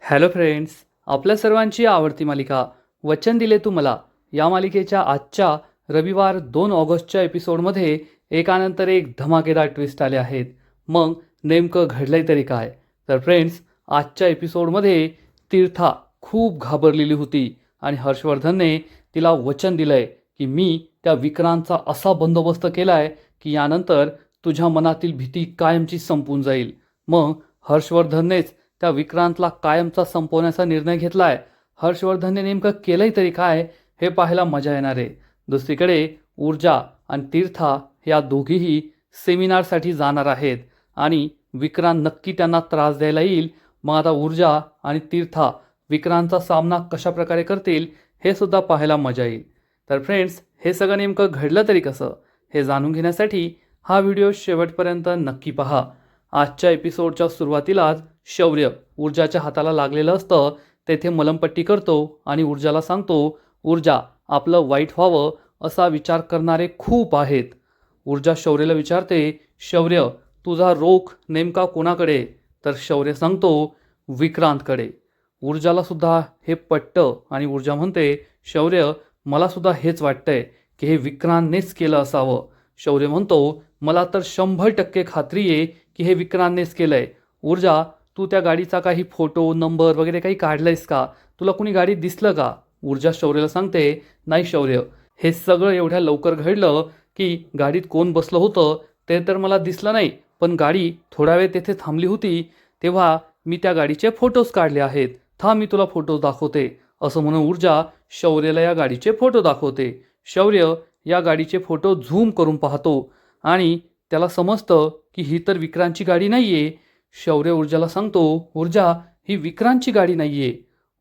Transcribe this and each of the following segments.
Hello friends, आपल्या सर्वांची आवडती मालिका वचन दिले तू मला या मालिकेच्या आजच्या रविवार 2 ऑगस्टच्या एपिसोडमध्ये एकानंतर एक धमाकेदार ट्विस्ट आले आहेत. मग नेमकं घडलंय तरी काय? तर फ्रेंड्स, आजच्या एपिसोडमध्ये तीर्था खूप घाबरलेली होती आणि हर्षवर्धनने तिला वचन दिलंय की मी त्या विक्रांतचा असा बंदोबस्त केलाय की यानंतर तुझ्या मनातील भीती कायमची संपून जाईल. मग हर्षवर्धननेच त्या विक्रांतला कायमचा संपवण्याचा निर्णय घेतलाय. हर्षवर्धनने नेमकं केलंय तरी काय हे पाहायला मजा येणार आहे. दुसरीकडे ऊर्जा आणि तीर्था या दोघीही सेमिनारसाठी जाणार आहेत आणि विक्रांत नक्की त्यांना त्रास द्यायला येईल. मग आता ऊर्जा आणि तीर्था विक्रांतचा सामना कशा प्रकारे करतील हे सुद्धा पाहायला मजा येईल. तर फ्रेंड्स, हे सगळं नेमकं घडलं तरी कसं हे जाणून घेण्यासाठी हा व्हिडिओ शेवटपर्यंत नक्की पहा. आजच्या एपिसोडच्या सुरुवातीलाच शौर्य ऊर्जाच्या हाताला लागलेलं असतं. तेथे मलमपट्टी करतो आणि ऊर्जाला सांगतो, ऊर्जा, आपलं वाईट व्हावं असा विचार करणारे खूप आहेत. ऊर्जा शौर्यला विचारते, शौर्य, तुझा रोख नेमका कोणाकडे? तर शौर्य सांगतो, विक्रांतकडे. ऊर्जाला सुद्धा हे पटतं आणि ऊर्जा म्हणते, शौर्य, मला सुद्धा हेच वाटतंय की हे विक्रांतनेच केलं असावं. शौर्य म्हणतो, मला तर 100% खात्री आहे की हे विक्रांतनेच केलंय. ऊर्जा, तू त्या गाडीचा काही फोटो नंबर वगैरे काही काढलायस का? तुला कुणी गाडीत दिसलं का? ऊर्जा शौर्यला सांगते, नाही शौर्य, हे सगळं एवढ्या लवकर घडलं की गाडीत कोण बसलं होतं ते तर मला दिसलं नाही, पण गाडी थोडा वेळ तेथे थांबली होती तेव्हा मी त्या गाडीचे फोटोज काढले आहेत. थांब, मी तुला फोटोज दाखवते. असं म्हणून ऊर्जा शौर्यला या गाडीचे फोटो दाखवते. शौर्य या गाडीचे फोटो झूम करून पाहतो आणि त्याला समजतं की ही तर विक्रांतची गाडी नाहीये. शौर्य ऊर्जाला सांगतो, ऊर्जा, ही विक्रांतची गाडी नाहीये.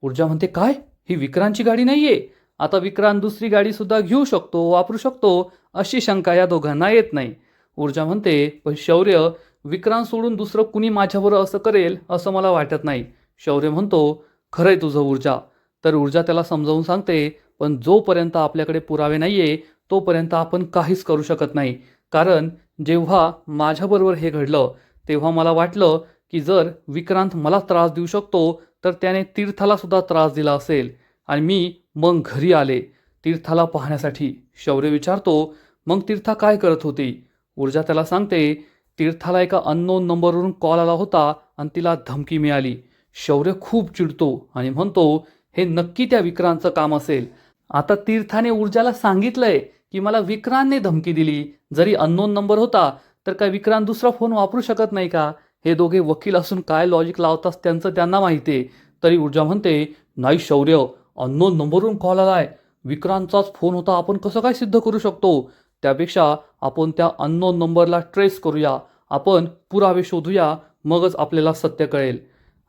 ऊर्जा म्हणते, काय? ही विक्रांतची गाडी नाहीये? आता विक्रांत दुसरी गाडी सुद्धा घेऊ शकतो, वापरू शकतो, अशी शंका या दोघांना येत नाही. ऊर्जा म्हणते, पण शौर्य, विक्रांत सोडून दुसरं कुणी माझ्याबरोबर असं करेल असं मला वाटत नाही. शौर्य म्हणतो, खरंय तुझं ऊर्जा. तर ऊर्जा त्याला समजावून सांगते, पण जोपर्यंत आपल्याकडे पुरावे नाहीये तोपर्यंत आपण काहीच करू शकत नाही. कारण जेव्हा माझ्याबरोबर हे घडलं तेव्हा मला वाटलं की जर विक्रांत मला त्रास देऊ शकतो तर त्याने तीर्थाला सुद्धा त्रास दिला असेल आणि मी मग घरी आले तीर्थाला पाहण्यासाठी. शौर्य विचारतो, मग तीर्था काय करत होती? ऊर्जा त्याला सांगते, तीर्थाला एका अननोन नंबरवरून कॉल आला होता आणि तिला धमकी मिळाली. शौर्य खूप चिडतो आणि म्हणतो, हे नक्की त्या विक्रांतचं काम असेल. आता तीर्थाने ऊर्जाला सांगितलंय की मला विक्रांतने धमकी दिली. जरी अननोन नंबर होता तर काय विक्रांत दुसरा फोन वापरू शकत नाही का? हे दोघे वकील असून काय लॉजिक लावतात त्यांचं त्यांना माहिती आहे. तरी ऊर्जा म्हणते, नाही शौर्य, अननोन नंबरवरून कॉल आलाय, विक्रांतचाच फोन होता, आपण कसं काय सिद्ध करू शकतो? त्यापेक्षा आपण त्या अननोन नंबरला ट्रेस करूया, आपण पुरावे शोधूया, मगच आपल्याला सत्य कळेल.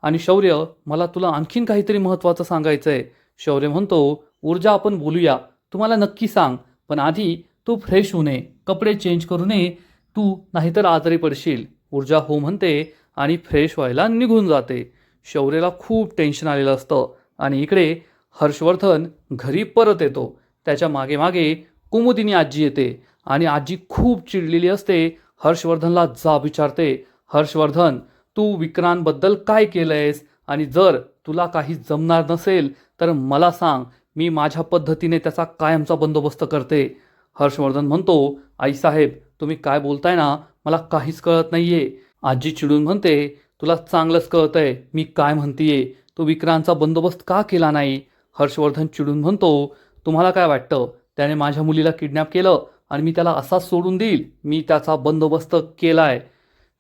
आणि शौर्य, मला तुला आणखीन काहीतरी महत्त्वाचं सांगायचं आहे. शौर्य म्हणतो, ऊर्जा, आपण बोलूया, तुम्हाला नक्की सांग, पण आधी तू फ्रेश होऊ नये, कपडे चेंज करू नये, तू नाहीतर आजारी पडशील. ऊर्जा हो म्हणते आणि फ्रेश व्हायला निघून जाते. शौर्यला खूप टेन्शन आलेलं असतं आणि इकडे हर्षवर्धन घरी परत येतो. त्याच्या मागे मागे कुमुदिनी आजी येते आणि आजी खूप चिडलेली असते. हर्षवर्धनला जाब विचारते, हर्षवर्धन, तू विक्रांतबद्दल काय केलंयस? आणि जर तुला काही जमणार नसेल तर मला सांग, मी माझ्या पद्धतीने त्याचा कायमचा बंदोबस्त करते. हर्षवर्धन म्हणतो, आईसाहेब, तुम्ही काय बोलताय ना, मला काहीच कळत नाहीये. आजी चिडून म्हणते, तुला चांगलंच कळतंय मी काय म्हणतीये. तू विक्रांतचा बंदोबस्त का केला नाही? हर्षवर्धन चिडून म्हणतो, तुम्हाला काय वाटतं त्याने माझ्या मुलीला किडनॅप केलं आणि मी त्याला असाच सोडून देईल? मी त्याचा बंदोबस्त केलाय.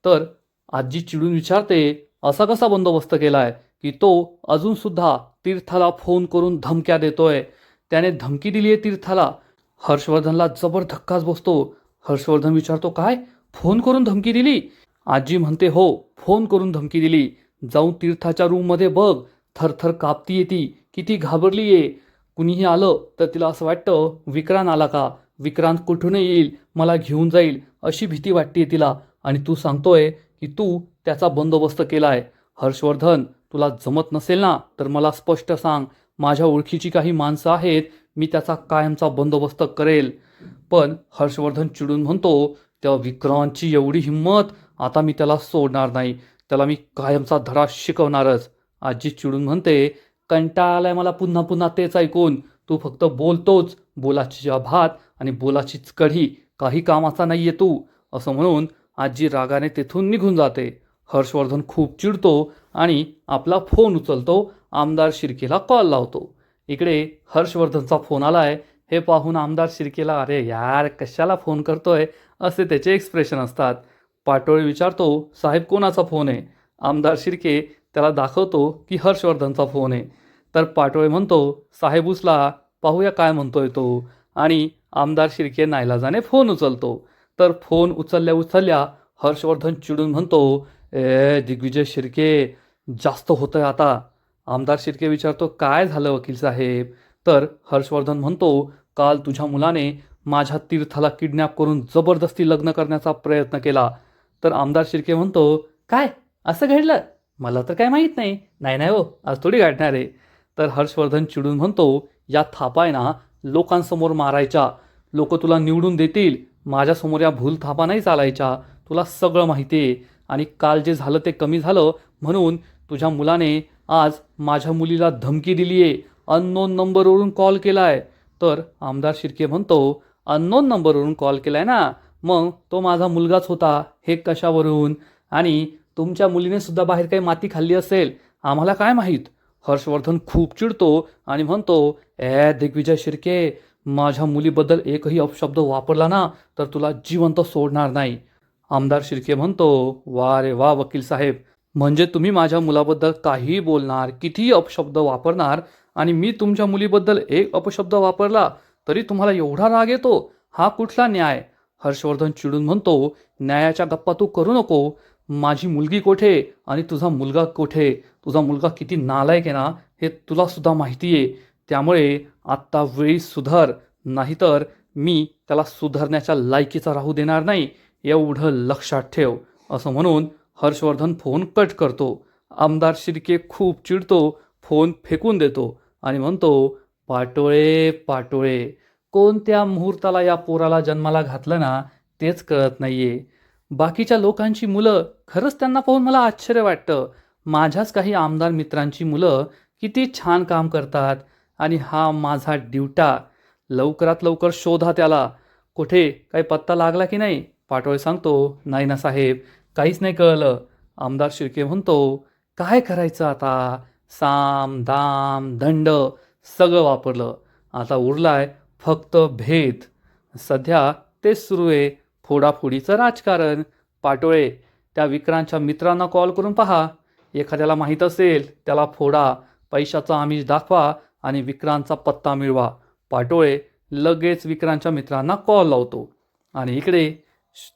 तर आजी चिडून विचारते, असा कसा बंदोबस्त केलाय की तो अजूनसुद्धा तीर्थाला फोन करून धमक्या देतोय? त्याने धमकी दिली आहे तीर्थाला. हर्षवर्धनला जबर धक्काच बसतो. हर्षवर्धन विचारतो, काय? फोन करून धमकी दिली? आजी म्हणते, हो, फोन करून धमकी दिली. जाऊन तीर्थाच्या रूममध्ये बघ, थरथर कापतीये ती, किती घाबरलीये. कुणीही आलं तर तिला असं वाटतं विक्रांत आला का, विक्रांत कुठूनही येईल, मला घेऊन जाईल, अशी भीती वाटते तिला. आणि तू सांगतोय की तू त्याचा बंदोबस्त केलाय. हर्षवर्धन, तुला जमत नसेल ना तर मला स्पष्ट सांग, माझ्या ओळखीची काही माणसं आहेत, मी त्याचा कायमचा बंदोबस्त करेल. पण हर्षवर्धन चिडून म्हणतो, त्या विक्रांतची एवढी हिंमत, आता मी त्याला सोडणार नाही, त्याला मी कायमचा धडा शिकवणारच. आजी चिडून म्हणते, कंटाळा आलाय मला पुन्हा पुन्हा तेच ऐकून. तू फक्त बोलतोच, बोलाची भात आणि बोलाचीच कढी, काही कामाचा नाहीये तू. असं म्हणून आजी रागाने तेथून निघून जाते. हर्षवर्धन खूप चिडतो आणि आपला फोन उचलतो, आमदार शिर्केला कॉल लावतो. इकडे हर्षवर्धनचा फोन आलाय हे पाहून आमदार शिर्केला, अरे यार कशाला फोन करतोय, असे त्याचे एक्सप्रेशन असतात. पाटोळे विचारतो, साहेब कोणाचा फोन आहे? आमदार शिर्के त्याला दाखवतो की हर्षवर्धनचा फोन आहे. तर पाटोळे म्हणतो, साहेब उचला, पाहूया काय म्हणतोय तो. आणि आमदार शिर्के नाईलाजाने फोन उचलतो. तर फोन उचलल्या उचलल्या हर्षवर्धन चिडून म्हणतो, दिग्विजय शिर्के, जास्त होतंय आता. आमदार शिर्के विचारतो, काय झालं वकील साहेब? तर हर्षवर्धन म्हणतो, काल तुझ्या मुलाने माझ्या तीर्थाला किडनॅप करून जबरदस्ती लग्न करण्याचा प्रयत्न केला. तर आमदार शिर्के म्हणतो, काय असं घडलं? मला तर काय माहीत नाही. नाही नाही हो, आज थोडी गाठणार आहे. तर हर्षवर्धन चिडून म्हणतो, या थापा आहे ना लोकांसमोर मारायच्या. लोक तुला निवडून देतील, माझ्यासमोर या भूल थापा नाही चालायच्या. तुला सगळं माहिती आहे. आणि काल जे झालं ते कमी झालं म्हणून तुझ्या मुलाने आज माझ्या मुलीला धमकी दिली आहे, अननोन नंबरवरून कॉल केला आहे. तर आमदार शिर्के म्हणतो, अननोन नंबरवरून कॉल केला आहे ना, मग तो माझा मुलगाच होता, हे कशावरून? आणि तुमच्या मुलीने सुद्धा बाहेर काही माती खाल्ली असेल, आम्हाला काय माहीत? हर्षवर्धन खूप चिडतो आणि म्हणतो, दिग्विजय शिर्के, माझ्या मुलीबद्दल एकही अपशब्द वापरला ना तर तुला जिवंत सोडणार नाही. आमदार शिर्के म्हणतो, वा रे वा वकील साहेब, म्हणजे तुम्ही माझ्या मुलाबद्दल काहीही बोलणार, कितीही अपशब्द वापरणार, आणि मी तुमच्या मुलीबद्दल एक अपशब्द वापरला तरी तुम्हाला एवढा राग येतो? हा कुठला न्याय? हर्षवर्धन चिडून म्हणतो, न्यायाच्या गप्पा तू करू नको. माझी मुलगी कोठे आणि तुझा मुलगा कोठे? तुझा मुलगा किती नालायक आहे ना हे तुला सुद्धा माहिती आहे. त्यामुळे आत्ता वेळी सुधार, नाहीतर मी त्याला सुधारण्याच्या लायकीचा राहू देणार नाही, एवढं लक्षात ठेव. असं म्हणून हर्षवर्धन फोन कट करतो. आमदार शिर्के खूप चिडतो, फोन फेकून देतो आणि म्हणतो, पाटोळे पाटोळे, कोणत्या मुहूर्ताला या पोराला जन्माला घातलं ना तेच कळत नाहीये. बाकीच्या लोकांची मुलं खरंच त्यांना पाहून मला आश्चर्य वाटतं. माझ्याच काही आमदार मित्रांची मुलं किती छान काम करतात आणि हा माझा ड्युटा. लवकरात लवकर शोधा त्याला. कुठे काही पत्ता लागला की नाही? पाटोळे सांगतो, नाही ना साहेब, काहीच नाही कळलं. आमदार शिर्के म्हणतो, काय करायचं आता? साम दाम दंड सगळं वापरलं, आता उरलाय फक्त भेद. सध्या तेच सुरू आहे, फोडाफोडीचं राजकारण. पाटोळे, त्या विक्रांतच्या मित्रांना कॉल करून पहा, एखाद्याला माहीत असेल त्याला फोडा, पैशाचा आमिष दाखवा आणि विक्रांतचा पत्ता मिळवा. पाटोळे लगेच विक्रांतच्या मित्रांना कॉल लावतो. आणि इकडे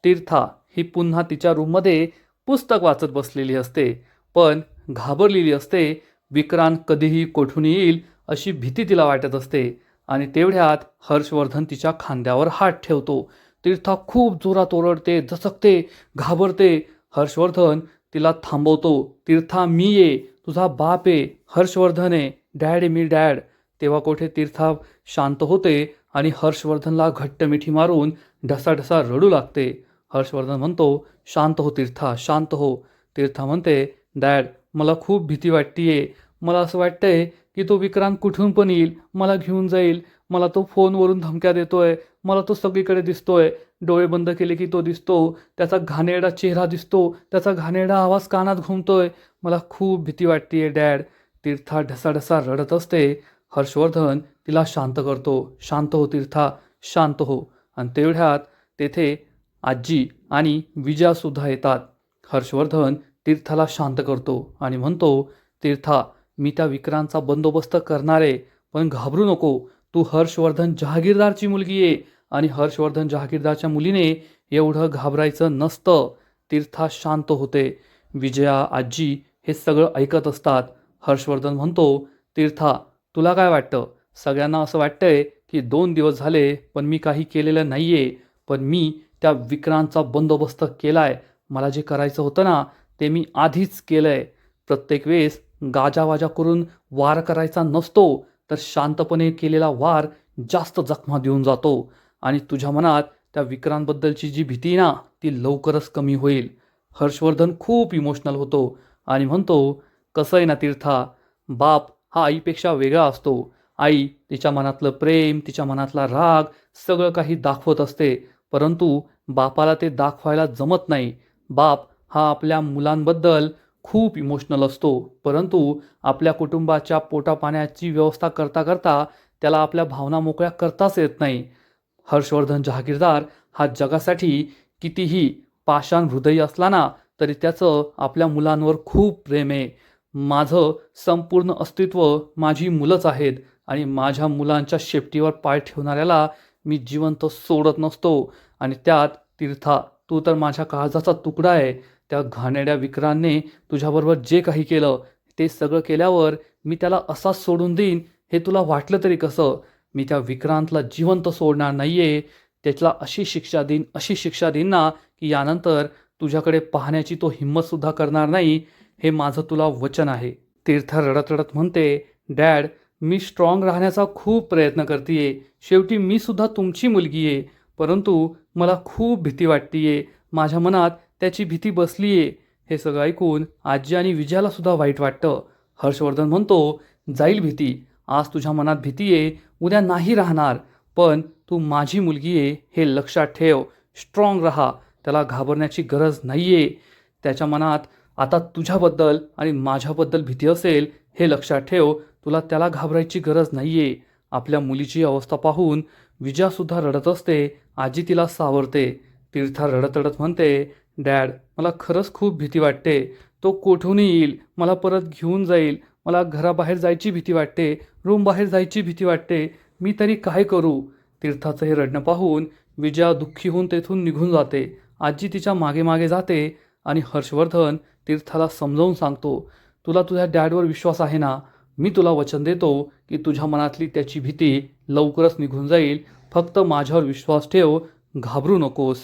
तीर्था ही पुन्हा तिच्या रूममध्ये पुस्तक वाचत बसलेली असते, पण घाबरलेली असते. विक्रांत कधीही कोठून येईल अशी भीती तिला वाटत असते. आणि तेवढ्यात हर्षवर्धन तिच्या खांद्यावर हात ठेवतो. तीर्था खूप जोरात ओरडते, दचकते, घाबरते. हर्षवर्धन तिला थांबवतो. तीर्था, मी आहे, तुझा बाप आहे, हर्षवर्धन आहे, डॅड आहे मी, डॅड. तेव्हा कोठे तीर्था शांत होते आणि हर्षवर्धनला घट्ट मिठी मारून ढसाढसा रडू लागते. हर्षवर्धन म्हणतो, शांत हो तीर्था, शांत हो. तीर्था म्हणते, डॅड, मला खूप भीती वाटतीये. मला असं वाटतंय की तो विक्रांत कुठून पण येईल, मला घेऊन जाईल. मला तो फोनवरून धमक्या देतोय, मला तो सगळीकडे दिसतोय. डोळे बंद केले की तो दिसतो, त्याचा घाणेरडा चेहरा दिसतो, त्याचा घाणेरडा आवाज कानात घुमतोय. मला खूप भीती वाटतीये डॅड. तीर्था ढसाढसा रडत असते. हर्षवर्धन तिला शांत करतो. शांत हो तीर्था, शांत हो. आणि तेवढ्यात तेथे आजी आणि विजयासुद्धा येतात. हर्षवर्धन तीर्थाला शांत करतो आणि म्हणतो, तीर्था, मी त्या विक्रांतचा बंदोबस्त करणार आहे, पण घाबरू नको. तू हर्षवर्धन जहागीरदारची मुलगी आहे आणि हर्षवर्धन जहागीरदारच्या मुलीने एवढं घाबरायचं नसतं. तीर्था शांत होते. विजया, आजी हे सगळं ऐकत असतात. हर्षवर्धन म्हणतो, तीर्था, तुला काय वाटतं? सगळ्यांना असं वाटतंय की 2 दिवस झाले पण मी काही केलेलं नाहीये, पण मी त्या विक्रांतचा बंदोबस्त केलाय. मला जे करायचं होतं ना ते मी आधीच केलंय. प्रत्येक वेळेस गाजावाजा करून वार करायचा नसतो, तर शांतपणे केलेला वार जास्त जखमा देऊन जातो. आणि तुझ्या मनात त्या विक्रांतबद्दलची जी भीती आहे ना ती लवकरच कमी होईल. हर्षवर्धन खूप इमोशनल होतो आणि म्हणतो, कसं आहे ना तीर्था, बाप हा आईपेक्षा वेगळा असतो. आई तिच्या मनातलं प्रेम, तिच्या मनातला राग सगळं काही दाखवत असते. परंतु बापाला ते दाखवायला जमत नाही. बाप हा आपल्या मुलांबद्दल खूप इमोशनल असतो. परंतु आपल्या कुटुंबाच्या पोटापाण्याची व्यवस्था करता करता त्याला आपल्या भावना मोकळ्या करताच येत नाही. हर्षवर्धन जहागीरदार हा जगासाठी कितीही पाषाण हृदयी असला ना, तरी त्याचं आपल्या मुलांवर खूप प्रेम आहे. माझं संपूर्ण अस्तित्व माझी मुलंच आहेत आणि माझ्या मुलांच्या शेपटीवर पाय ठेवणाऱ्याला मी जिवंत सोडत नसतो. आणि त्यात तीर्था, तू तर माझ्या काळजाचा तुकडा आहे. त्या घाणेरड्या विक्रांतने तुझ्याबरोबर जे काही केलं ते सगळं केल्यावर मी त्याला असाच सोडून देईन हे तुला वाटलं तरी कसं? मी त्या विक्रांतला जिवंत सोडणार नाहीये. त्याला अशी शिक्षा देईन, अशी शिक्षा देईन ना, की यानंतर तुझ्याकडे पाहण्याची तो हिंमतसुद्धा करणार नाही. हे माझं तुला वचन आहे. तीर्था रडत रडत म्हणते, डॅड, मी स्ट्रॉंग राहण्याचा खूप प्रयत्न करतीये. शेवटी मी सुद्धा तुमची मुलगी आहे. परंतु मला खूप भीती वाटतीये. माझ्या मनात त्याची भीती बसलीये. हे सगळं ऐकून आजी आणि विजयाला सुद्धा वाईट वाटतं. हर्षवर्धन म्हणतो, जाईल भीती. आज तुझ्या मनात भीती आहे, उद्या नाही राहणार. पण तू माझी मुलगी आहे हे लक्षात ठेव. स्ट्रॉंग राहा. त्याला घाबरण्याची गरज नाही आहे. त्याच्या मनात आता तुझ्याबद्दल आणि माझ्याबद्दल भीती असेल हे लक्षात ठेव. तुला त्याला घाबरायची गरज नाही आहे. आपल्या मुलीची अवस्था पाहून विजयासुद्धा रडत असते. आजी तिला सावरते. तीर्था रडत रडत म्हणते, डॅड, मला खरंच खूप भीती वाटते. तो कोठूनही येईल, मला परत घेऊन जाईल. मला घराबाहेर जायची भीती वाटते, रूम बाहेर जायची भीती वाटते. मी तरी काय करू? तीर्थाचं हे रडणं पाहून विजया दुःखी होऊन तेथून निघून जाते. आजी तिच्या मागे मागे जाते आणि हर्षवर्धन तीर्थाला समजावून सांगतो, तुला तुझ्या डॅडवर विश्वास आहे ना? मी तुला वचन देतो की तुझ्या मनातली त्याची भीती लवकरच निघून जाईल. फक्त माझ्यावर विश्वास ठेव, घाबरू नकोस.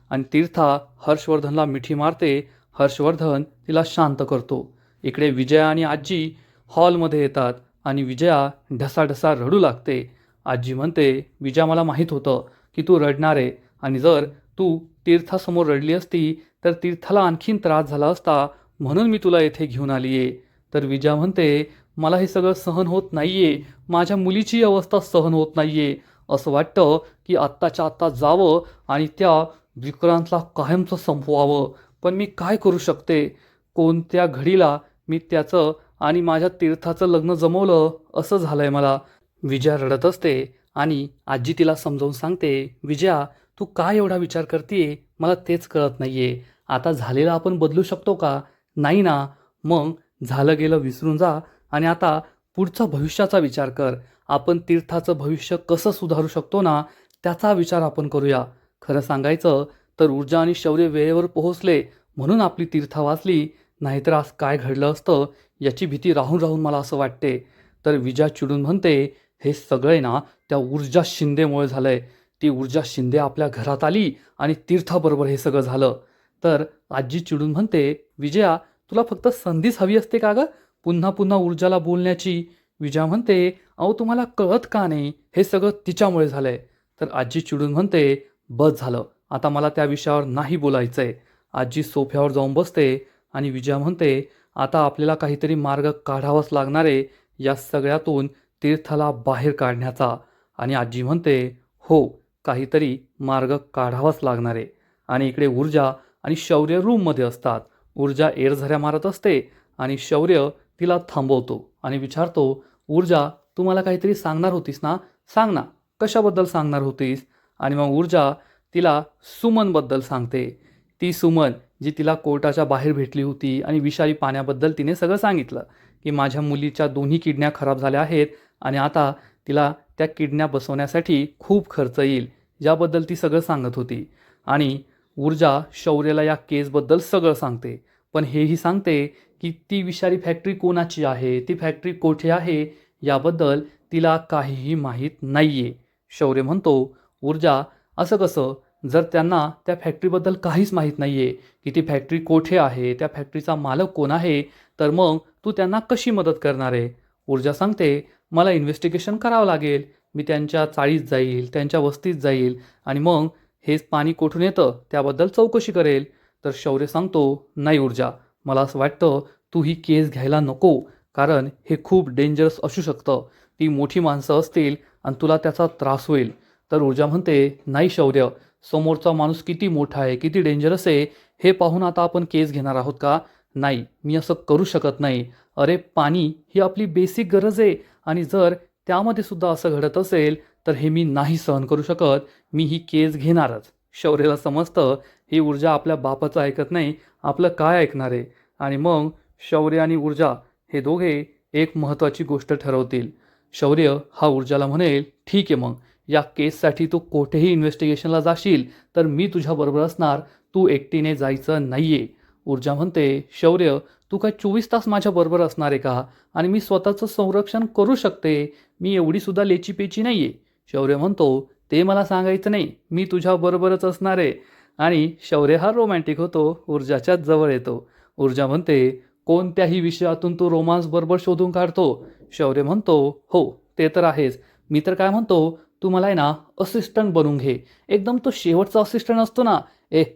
आणि तीर्था हर्षवर्धनला मिठी मारते. हर्षवर्धन तिला शांत करतो. इकडे विजया आणि आजी हॉलमध्ये येतात आणि विजया ढसाढसा रडू लागते. आजी म्हणते, विजया, मला माहीत होतं की तू रडणार आहे आणि जर तू तीर्थासमोर रडली असती तर तीर्थाला आणखीन त्रास झाला असता, म्हणून मी तुला येथे घेऊन आली आहे. तर विजया म्हणते, मला हे सगळं सहन होत नाहीये. माझ्या मुलीची अवस्था सहन होत नाहीये. असं वाटतं की आत्ताच्या आत्ता जावं आणि त्या विक्रांतला कायमचं संपवावं. पण मी काय करू शकते? कोणत्या घडीला मी त्याचं आणि माझ्या तीर्थाचं लग्न जमवलं असं झालंय मला. विजया रडत असते आणि आजी तिला समजावून सांगते, विजया, तू काय एवढा विचार करतेय मला तेच कळत नाहीये. आता झालेलं आपण बदलू शकतो का? नाही ना. मग झालं गेलं विसरून जा आणि आता पुढचा भविष्याचा विचार कर. आपण तीर्थाचं भविष्य कसं सुधारू शकतो ना, त्याचा विचार आपण करूया. खरं सांगायचं तर ऊर्जा आणि शौर्य वेळेवर पोहोचले म्हणून आपली तीर्था वाचली. नाहीतर आज काय घडलं असतं याची भीती राहून राहून मला असं वाटते. तर विजया चिडून म्हणते, हे सगळे ना त्या ऊर्जा शिंदेमुळे झालंय. ती ऊर्जा शिंदे आपल्या घरात आली आणि तीर्थाबरोबर हे सगळं झालं. तर आजी चिडून म्हणते, विजया, तुला फक्त संधीच हवी असते का गं पुन्हा पुन्हा ऊर्जाला बोलण्याची? विजया म्हणते, अहो तुम्हाला कळत का नाही? हे सगळं तिच्यामुळे झालंय. तर आजी चिडून म्हणते, बस झालं, आता मला त्या विषयावर नाही बोलायचंय. आजी सोफ्यावर जाऊन बसते आणि विजया म्हणते, आता आपल्याला काहीतरी मार्ग काढावाच लागणार आहे या सगळ्यातून तीर्थाला बाहेर काढण्याचा. आणि आजी म्हणते, हो, काहीतरी मार्ग काढावाच लागणार आहे. आणि इकडे ऊर्जा आणि शौर्य रूममध्ये असतात. ऊर्जा एरझऱ्या मारत असते आणि शौर्य तिला थांबवतो आणि विचारतो, ऊर्जा, तू मला काहीतरी सांगणार होतीस ना? सांग ना, कशाबद्दल सांगणार होतीस? आणि मग ऊर्जा तिला सुमनबद्दल सांगते. ती सुमन जी तिला कोर्टाच्या बाहेर भेटली होती आणि विषारी पाण्याबद्दल तिने सगळं सांगितलं की माझ्या मुलीच्या दोन्ही किडन्या खराब झाल्या आहेत आणि आता तिला त्या किडन्या बसवण्यासाठी खूप खर्च येईल, याबद्दल ती सगळं सांगत होती. आणि ऊर्जा शौर्यला या केसबद्दल सगळं सांगते. पण हेही सांगते की ती विषारी फॅक्टरी कोणाची आहे, ती फॅक्टरी कोठे आहे याबद्दल तिला काहीही माहीत नाहीये. शौर्य म्हणतो, ऊर्जा, असं कसं? जर त्यांना त्या फॅक्टरीबद्दल काहीच माहीत नाहीये की ती फॅक्टरी कोठे आहे, त्या फॅक्टरीचा मालक कोण आहे, तर मग तू त्यांना कशी मदत करणार आहे? ऊर्जा सांगते, मला इन्व्हेस्टिगेशन करावं लागेल. मी त्यांच्या चाळीत जाईल, त्यांच्या वस्तीत जाईल आणि मग हेच पाणी कोठून येतं त्याबद्दल चौकशी करेल. तर शौर्य सांगतो, नाही ऊर्जा, मला असं वाटतं तू ही केस घ्यायला नको, कारण हे खूप डेंजरस असू शकतं. ती मोठी माणसं असतील आणि तुला त्याचा त्रास होईल. तर ऊर्जा म्हणते, नाही शौर्य, समोरचा माणूस किती मोठा आहे, किती डेंजरस आहे, हे पाहून आता आपण केस घेणार आहोत का? नाही, मी असं करू शकत नाही. अरे पाणी ही आपली बेसिक गरज आहे आणि जर त्यामध्ये सुद्धा असं घडत असेल तर हे मी नाही सहन करू शकत. मी ही केस घेणारच. शौर्यला समजतं ही ऊर्जा आपल्या बापाचं ऐकत नाही, आपलं काय ऐकणार आहे. आणि मग शौर्य आणि ऊर्जा हे दोघे एक महत्त्वाची गोष्ट ठरवतील. शौर्य हा ऊर्जाला म्हणेल, ठीक आहे, मग या केससाठी तू कोठेही इन्व्हेस्टिगेशनला जाशील तर मी तुझ्याबरोबर असणार, तू एकटीने जायचं नाहीये. ऊर्जा म्हणते, शौर्य तू काय 24 तास माझ्याबरोबर असणार आहे का? आणि मी स्वतःचं संरक्षण करू शकते, मी एवढीसुद्धा लेचीपेची नाही आहे. शौर्य म्हणतो, ते मला सांगायचं नाही, मी तुझ्याबरोबरच असणार आहे. आणि शौर्य हा रोमॅन्टिक होतो, ऊर्जाच्या जवळ येतो. ऊर्जा म्हणते, कोणत्याही विषयातून तू रोमांस बरोबर शोधून काढतो. शौर्य म्हणतो, हो ते तर आहेच. मी तर काय म्हणतो, तू मला आहे ना असिस्टंट बनवून घे. एकदम तो शेवटचा असिस्टंट असतो ना,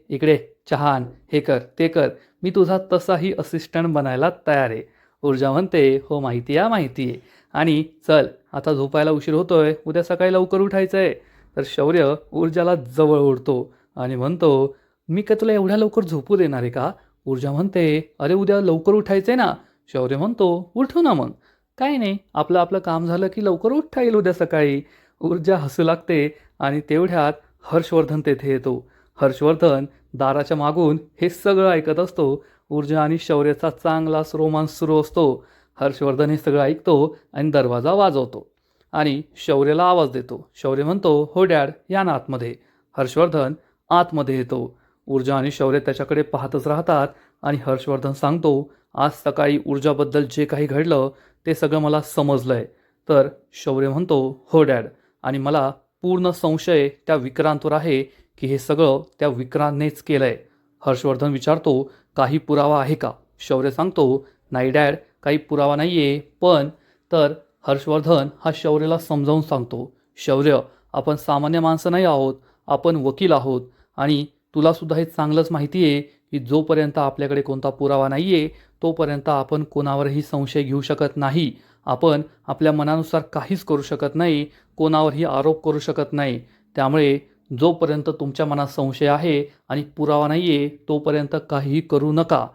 इकडे चहा आण, हे कर ते कर, मी तुझा तसाही असिस्टंट बनायला तयार आहे. ऊर्जा म्हणते, हो माहिती आहे माहिती आहे. आणि चल आता झोपायला उशीर होतोय, उद्या सकाळी लवकर उठायचं आहे. तर शौर्य ऊर्जाला जवळ ओढतो आणि म्हणतो, मी का तुला एवढ्या लवकर झोपू देणार आहे का? ऊर्जा म्हणते, अरे उद्या लवकर उठायचं आहे ना. शौर्य म्हणतो, उठू ना मग. काही नाही, आपलं आपलं काम झालं की लवकर उठता येईल उद्या सकाळी. ऊर्जा हसू लागते आणि तेवढ्यात हर्षवर्धन तेथे येतो. हर्षवर्धन दाराच्या मागून हे सगळं ऐकत असतो. ऊर्जा आणि शौर्याचा चांगलाच रोमांस सुरू असतो. हर्षवर्धन हे सगळं ऐकतो आणि दरवाजा वाजवतो आणि शौर्याला आवाज देतो. शौर्य म्हणतो, हो डॅड, या ना आतमध्ये. हर्षवर्धन आतमध्ये येतो. ऊर्जा आणि शौर्य त्याच्याकडे पाहतच राहतात आणि हर्षवर्धन सांगतो, आज सकाळी ऊर्जाबद्दल जे काही घडलं ते सगळं मला समजलंय. तर शौर्य म्हणतो, हो डॅड, आणि मला पूर्ण संशय त्या विक्रांतवर आहे की हे सगळं त्या विक्रांतनेच केलंय. हर्षवर्धन विचारतो, काही पुरावा आहे का? शौर्य सांगतो, नाही डॅड, काही पुरावा नाही आहे. पण तर हर्षवर्धन हा शौर्याला समजावून सांगतो, शौर्य, आपण सामान्य माणसं नाही आहोत, आपण वकील आहोत. आणि तुलासुद्धा हे चांगलंच माहिती आहे की जोपर्यंत आपल्याकडे कोणता पुरावा नाही आहे तोपर्यंत आपण कोणावरही संशय घेऊ शकत नाही. आपण आपल्या मनानुसार काहीच करू शकत नाही, कोणावरही आरोप करू शकत नाही. त्यामुळे जोपर्यंत तुमच्या मनात संशय आहे आणि पुरावा नाही आहे तोपर्यंत काहीही करू नका.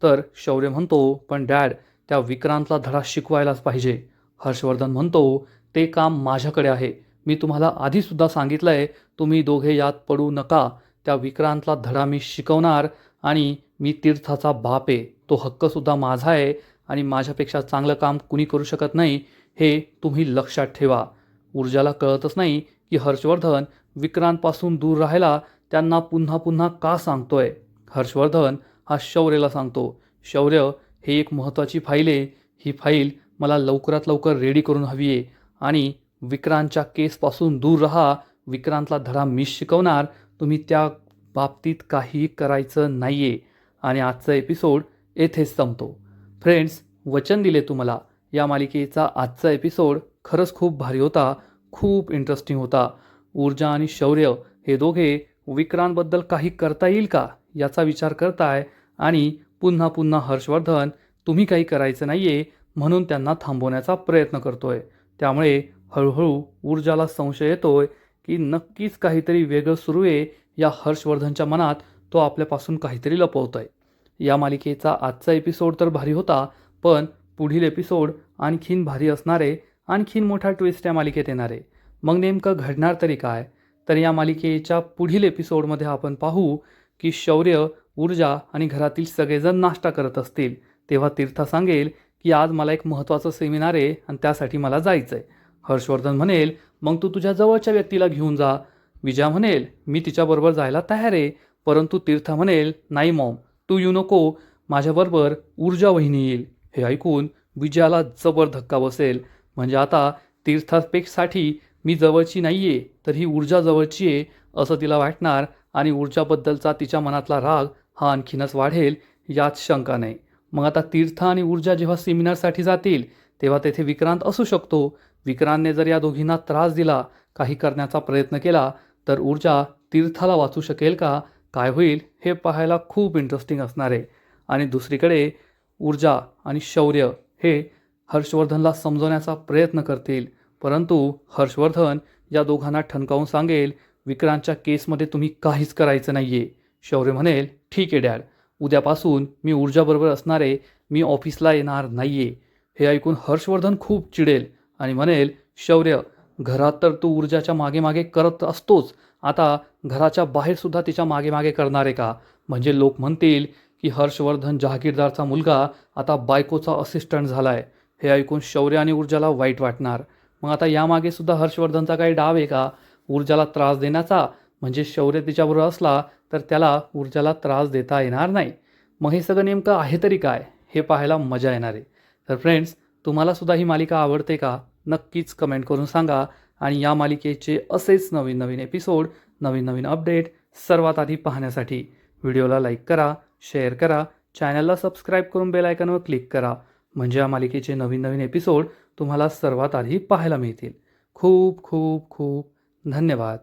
तर शौर्य म्हणतो, पण डॅड, त्या विक्रांतला धडा शिकवायलाच पाहिजे. हर्षवर्धन म्हणतो, ते काम माझ्याकडे आहे. मी तुम्हाला आधीसुद्धा सांगितलं आहे, तुम्ही दोघे यात पडू नका. त्या विक्रांतला धडा मी शिकवणार. आणि मी तीर्थाचा बाप आहे, तो हक्कसुद्धा माझा आहे आणि माझ्यापेक्षा चांगलं काम कुणी करू शकत नाही, हे तुम्ही लक्षात ठेवा. ऊर्जाला कळतच नाही की हर्षवर्धन विक्रांतपासून दूर राहायला त्यांना पुन्हा पुन्हा का सांगतोय. हर्षवर्धन हा शौर्यला सांगतो, शौर्य, हे एक महत्त्वाची फाईल आहे, ही फाईल मला लवकरात लवकर रेडी करून हवी आहे. आणि विक्रांतच्या केसपासून दूर राहा, विक्रांतला धडा मीच शिकवणार, तुम्ही त्या बाबतीत काहीही करायचं नाही आहे. आणि आजचा एपिसोड येथेच संपतो. फ्रेंड्स, वचन दिले तुम्हाला, या मालिकेचा आजचा एपिसोड खरंच खूप भारी होता, खूप इंटरेस्टिंग होता. ऊर्जा आणि शौर्य हे दोघे विक्रांतबद्दल काही करता येईल का याचा विचार करताय आणि पुन्हा पुन्हा हर्षवर्धन तुम्ही काही करायचं नाही आहे म्हणून त्यांना थांबवण्याचा प्रयत्न करतोय. त्यामुळे हळूहळू ऊर्जाला संशय येतोय की नक्कीच काहीतरी वेगळं सुरू आहे. या हर्षवर्धनच्या मनात तो आपल्यापासून काहीतरी लपवतोय. या मालिकेचा आजचा एपिसोड तर भारी होता, पण पुढील एपिसोड आणखीन भारी असणारे, आणखीन मोठा ट्विस्ट या मालिकेत येणारे. मग नेमकं घडणार तरी काय? तर या मालिकेच्या पुढील एपिसोडमध्ये आपण पाहू की शौर्य, ऊर्जा आणि घरातील सगळेजण नाश्ता करत असतील तेव्हा तीर्था सांगेल की आज मला एक महत्त्वाचं सेमिनार आहे आणि त्यासाठी मला जायचं आहे. हर्षवर्धन म्हणेल, मग तू तुझ्या जवळच्या व्यक्तीला घेऊन जा. विजया म्हणेल, मी तिच्याबरोबर जायला तयार आहे. परंतु तीर्था म्हणेल, नाही मॉम, तू येऊ नको, माझ्याबरोबर ऊर्जा वहिनी येईल. हे ऐकून विजयाला जबर धक्का बसेल. म्हणजे आता तीर्थापेक्षासाठी मी जवळची नाही आहे तर ही ऊर्जा जवळची आहे असं तिला वाटणार आणि ऊर्जाबद्दलचा तिच्या मनातला राग हा आणखीनच वाढेल, यात शंका नाही. मग आता तीर्थ आणि ऊर्जा जेव्हा सेमिनारसाठी जातील तेव्हा तेथे विक्रांत असू शकतो. विक्रांतने जर या दोघींना त्रास दिला, काही करण्याचा प्रयत्न केला, तर ऊर्जा तीर्थाला वाचू शकेल का? काय होईल हे पाहायला खूप इंटरेस्टिंग असणार आहे. आणि दुसरीकडे ऊर्जा आणि शौर्य हे हर्षवर्धनला समजवण्याचा प्रयत्न करतील, परंतु हर्षवर्धन या दोघांना ठणकावून सांगेल, विक्रांतच्या केसमध्ये तुम्ही काहीच करायचं नाही आहे. शौर्य म्हणेल, ठीक आहे डॅड, उद्यापासून मी ऊर्जाबरोबर असणार आहे, मी ऑफिसला येणार नाही आहे. हे ऐकून हर्षवर्धन खूप चिडेल आणि म्हणेल, शौर्य, घरात तर तू ऊर्जाच्या मागे मागे करत असतोच, आता घराच्या बाहेरसुद्धा तिच्या मागे मागे करणार आहे का? म्हणजे लोक म्हणतील की हर्षवर्धन जहागीरदारचा मुलगा आता बायकोचा असिस्टंट झाला आहे. हे ऐकून शौर्य आणि ऊर्जाला वाईट वाटणार. मग आता यामागे सुद्धा हर्षवर्धनचा काही डाव आहे का ऊर्जाला त्रास देण्याचा? म्हणजे शौर्य तिच्याबरोबर असला तर त्याला ऊर्जाला त्रास देता येणार नाही. मग हे सगळं नेमकं आहे तरी काय, हे पाहायला मजा येणार आहे. तर फ्रेंड्स, तुम्हाला सुद्धा ही मालिका आवडते का? नक्कीच कमेंट करून सांगा. आणि या मालिकेचे असेच नवीन नवीन एपिसोड, नवीन नवीन अपडेट सर्वात आधी पाहण्यासाठी व्हिडिओला लाईक करा, शेअर करा, चॅनलला सबस्क्राईब करून बेल आयकॉनवर क्लिक करा. म्हणजे या मालिकेचे नवीन नवीन एपिसोड तुम्हाला सर्वात आधी पाहायला मिळतील. खूप खूप खूप धन्यवाद.